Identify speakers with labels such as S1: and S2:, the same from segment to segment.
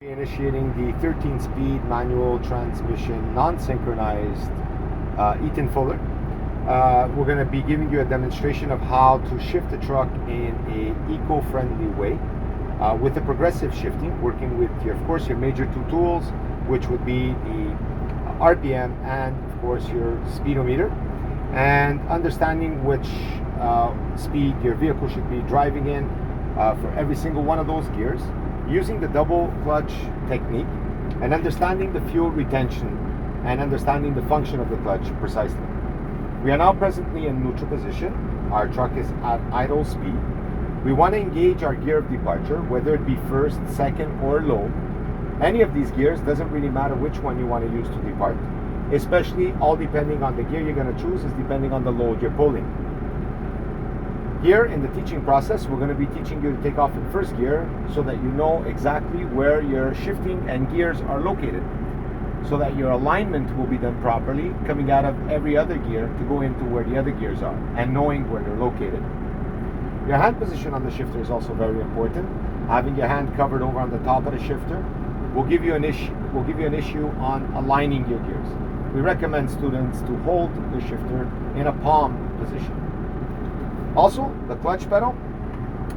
S1: Initiating the 13-speed manual transmission non-synchronized Eaton Fuller. We're going to be giving you a demonstration of how to shift the truck in a eco-friendly way with the progressive shifting, working with of course your major two tools, which would be the RPM and of course your speedometer, and understanding which speed your vehicle should be driving in for every single one of those gears, using the double clutch technique, and understanding the fuel retention and understanding the function of the clutch precisely. We are now presently in neutral position. Our truck is at idle speed. We want to engage our gear of departure, whether it be first, second, or low. Any of these gears, doesn't really matter which one you want to use to depart, especially all depending on the gear you're going to choose is depending on the load you're pulling. Here in the teaching process, we're going to be teaching you to take off in first gear so that you know exactly where your shifting and gears are located, so that your alignment will be done properly, coming out of every other gear to go into where the other gears are and knowing where they're located. Your hand position on the shifter is also very important. Having your hand covered over on the top of the shifter will give you an issue on aligning your gears. We recommend students to hold the shifter in a palm position. Also, the clutch pedal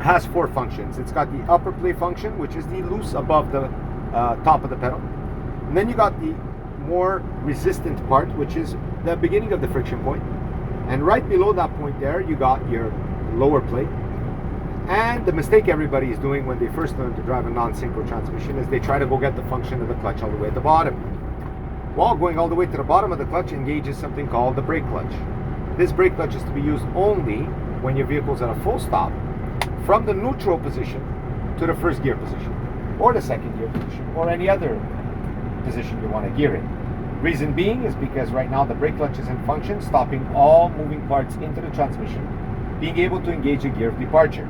S1: has four functions. It's got the upper play function, which is the loose above the top of the pedal. And then you got the more resistant part, which is the beginning of the friction point. And right below that point there, you got your lower plate. And the mistake everybody is doing when they first learn to drive a non-synchro transmission is they try to go get the function of the clutch all the way at the bottom. While going all the way to the bottom of the clutch engages something called the brake clutch. This brake clutch is to be used only when your vehicle's at a full stop from the neutral position to the first gear position, or the second gear position, or any other position you want to gear in. Reason being is because right now the brake clutch is in function, stopping all moving parts into the transmission, being able to engage a gear of departure,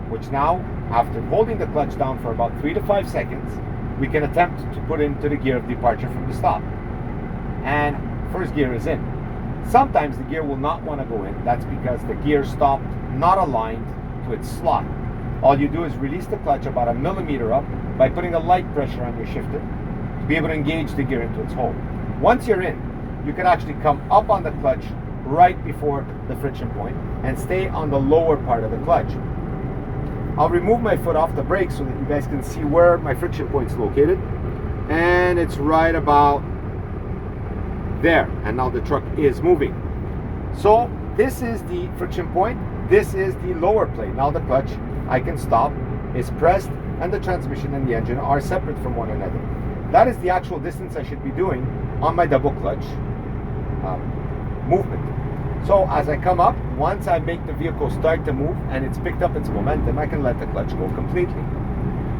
S1: which now, after holding the clutch down for about 3 to 5 seconds, we can attempt to put into the gear of departure from the stop. And first gear is in. Sometimes the gear will not want to go in. That's because the gear stopped not aligned to its slot. All you do is release the clutch about a millimeter up by putting a light pressure on your shifter to be able to engage the gear into its hole. Once you're in, you can actually come up on the clutch right before the friction point and stay on the lower part of the clutch. I'll remove my foot off the brake so that you guys can see where my friction point is located. And it's right about there, and now the truck is moving. So this is the friction point, this is the lower plate. Now the clutch, I can stop, is pressed, and the transmission and the engine are separate from one another. That is the actual distance I should be doing on my double clutch movement. So as I come up, once I make the vehicle start to move and it's picked up its momentum, I can let the clutch go completely.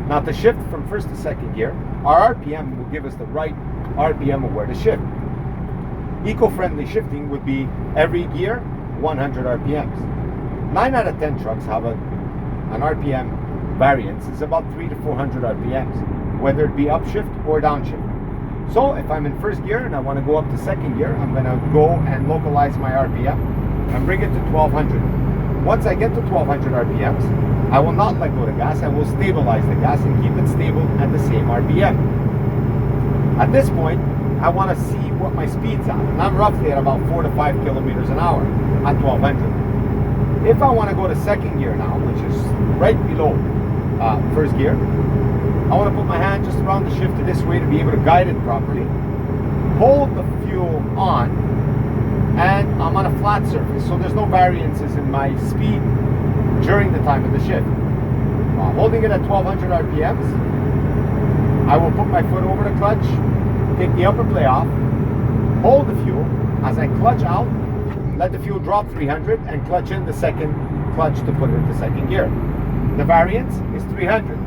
S1: Now to shift from first to second gear, our RPM will give us the right RPM of where to shift. Eco-friendly shifting would be every gear 100 RPMs. 9 out of 10 trucks have an RPM variance is about 300 to 400 RPMs, whether it be upshift or downshift. So if I'm in first gear and I want to go up to second gear, I'm going to go and localize my RPM and bring it to 1200. Once I get to 1200 RPMs, I will not let go of the gas. I will stabilize the gas and keep it stable at the same RPM. At this point, I want to see what my speed's at, and I'm roughly at about 4 to 5 kilometers an hour at 1200. If I want to go to second gear now, which is right below first gear, I want to put my hand just around the shifter this way to be able to guide it properly, hold the fuel on, and I'm on a flat surface, so there's no variances in my speed during the time of the shift. While holding it at 1200 RPMs, I will put my foot over the clutch, take the upper play off, hold the fuel. As I clutch out, let the fuel drop 300 and clutch in the second clutch to put it into second gear. The variance is 300.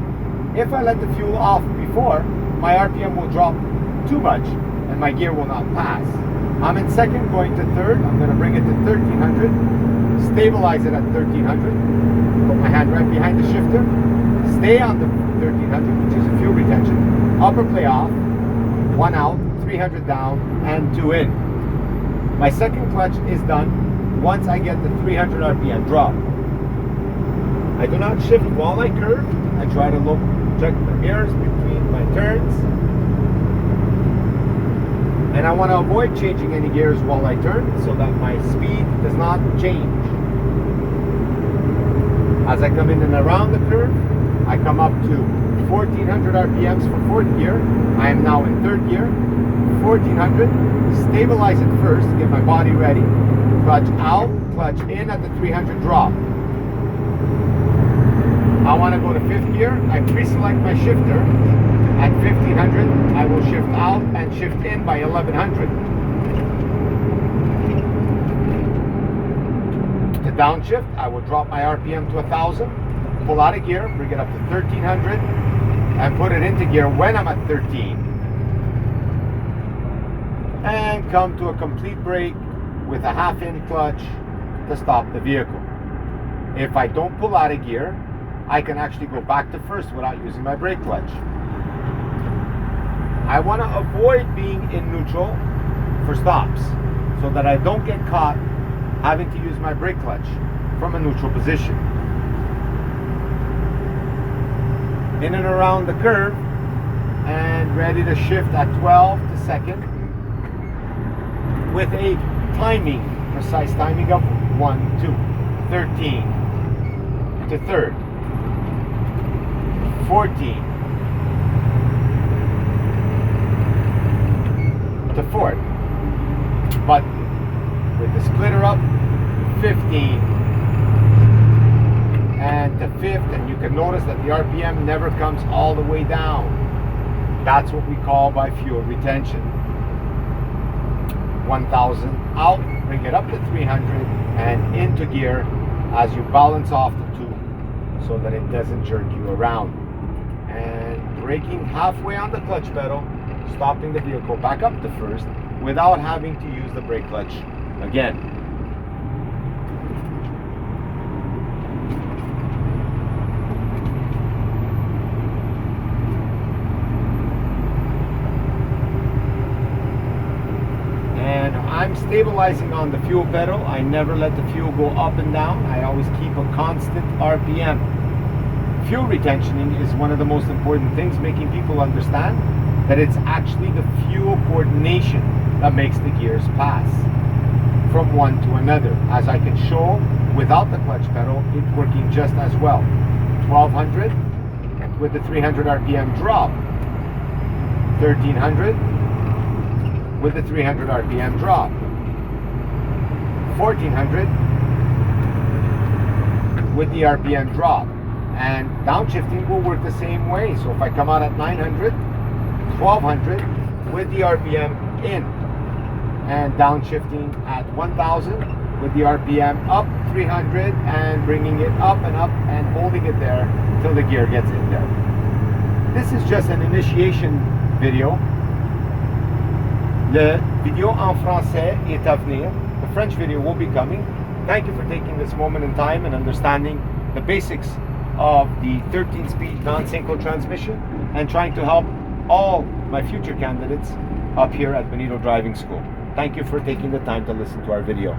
S1: If I let the fuel off before, my RPM will drop too much and my gear will not pass. I'm in second going to third. I'm going to bring it to 1300, stabilize it at 1300, put my hand right behind the shifter, stay on the 1300, which is a fuel retention, upper play off, 1 out, 300 down, and 2 in. My second clutch is done once I get the 300 RPM drop. I do not shift while I curve. I try to check the mirrors between my turns. And I want to avoid changing any gears while I turn so that my speed does not change. As I come in and around the curve, I come up to 1400 RPMs for fourth gear. I am now in third gear. 1400. Stabilize it first to get my body ready. Clutch out, clutch in at the 300 drop. I want to go to fifth gear. I pre-select my shifter. At 1500, I will shift out and shift in by 1100. To downshift, I will drop my RPM to 1000, pull out of gear, bring it up to 1300, and put it into gear when I'm at 13. And come to a complete brake with a half-in clutch to stop the vehicle. If I don't pull out of gear, I can actually go back to first without using my brake clutch. I want to avoid being in neutral for stops so that I don't get caught having to use my brake clutch from a neutral position. In and around the curve and ready to shift at 12 to second with a timing, precise timing of 1, 2, 13 to third, 14 to fourth, but with the splitter up, 15 and to fifth, and you can notice that the RPM never comes all the way down. That's what we call by fuel retention. 1000 out, bring it up to 300 and into gear as you balance off the two so that it doesn't jerk you around. And braking halfway on the clutch pedal, stopping the vehicle back up to first without having to use the brake clutch again. And I'm stabilizing on the fuel pedal. I never let the fuel go up and down. I always keep a constant RPM. Fuel retentioning is one of the most important things, making people understand that it's actually the fuel coordination that makes the gears pass from one to another. As I can show, without the clutch pedal, it's working just as well. 1200 with the 300 RPM drop. 1300 with the 300 RPM drop. 1400 with the RPM drop. And downshifting will work the same way. So if I come out at 900, 1200 with the RPM in, and downshifting at 1000 with the RPM up 300 and bringing it up and holding it there till the gear gets in there. This is just an initiation video. Le vidéo en français est à venir. The French video will be coming. Thank you for taking this moment in time and understanding the basics of the 13-speed non-synchro transmission and trying to help all my future candidates up here at Benito Driving School. Thank you for taking the time to listen to our video.